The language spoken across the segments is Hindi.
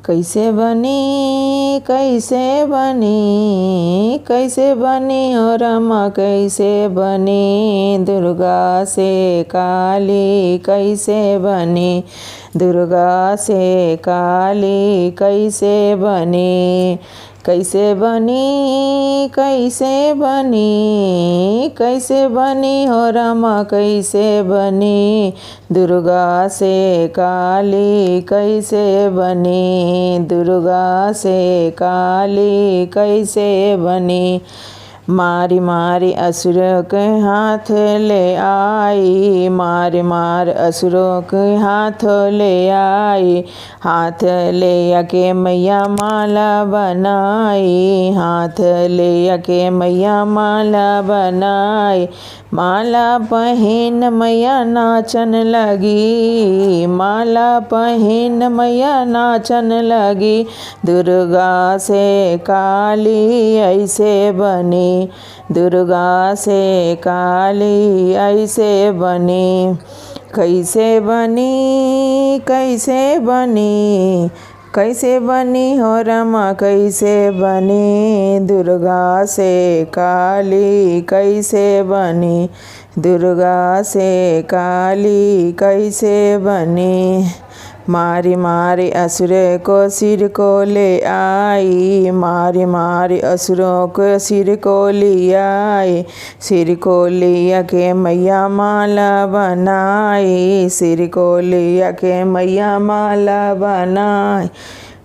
कैसे बनी कैसे बनी हो रमा कैसे बनी दुर्गा से काली कैसे बनी दुर्गा से काली कैसे बनी कैसे बनी कैसे बनी हो रमा कैसे बनी दुर्गा से काली कैसे बनी दुर्गा से काली कैसे बनी मारी मारी असुरों के हाथ ले आई मार असुरों के हाथ ले आई हाथ ले के मैया माला बनाई हाथ ले के मैया माला बनाई माला पहन मैया नाचन लगी माला पहन मैया नाचन लगी दुर्गा से काली ऐसे बनी दुर्गा से काली ऐसे बनी कैसे बनी कैसे बनी हो रमा कैसे बनी दुर्गा से काली कैसे बनी दुर्गा से काली कैसे बनी मारी असुरों को सिर को ले आई मारी असुरों को सिर को ले आई सिर को लिया के मैया माला बनाई सिर को लिया के मैया माला बनाई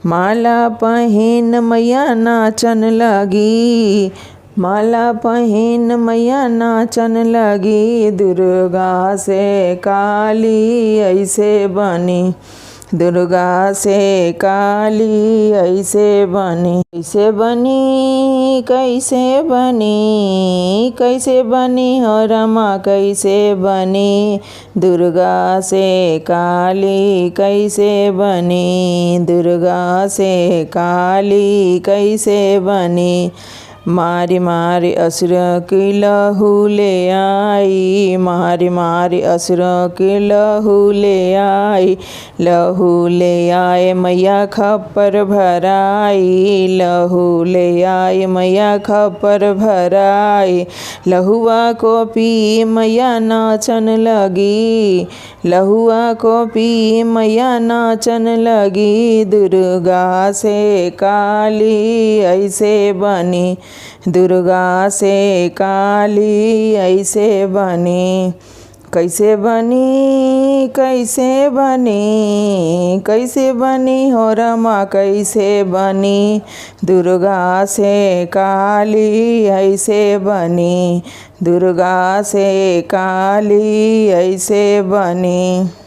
माला पहन मैया नाचन लगी माला पहन मैया नाचन लगी दुर्गा से काली ऐसे बनी दुर्गा से काली ऐसे बनी कैसे बनी हो रमा कैसे बनी दुर्गा से काली कैसे बनी दुर्गा से काली कैसे बनी मारी असुरों की लहू ले आई मारी असुरों की लहू ले आए मैया खप्पर भराई लहू ले आए मैया खप्पर भराई लहुआ को पी मैया नाचन लगी लहुआ को पी मैया नाचन लगी दुर्गा से काली ऐसे बनी दुर्गा से काली ऐसे बनी कैसे बनी हो रमा कैसे बनी दुर्गा से काली ऐसे बनी दुर्गा से काली ऐसे बनी।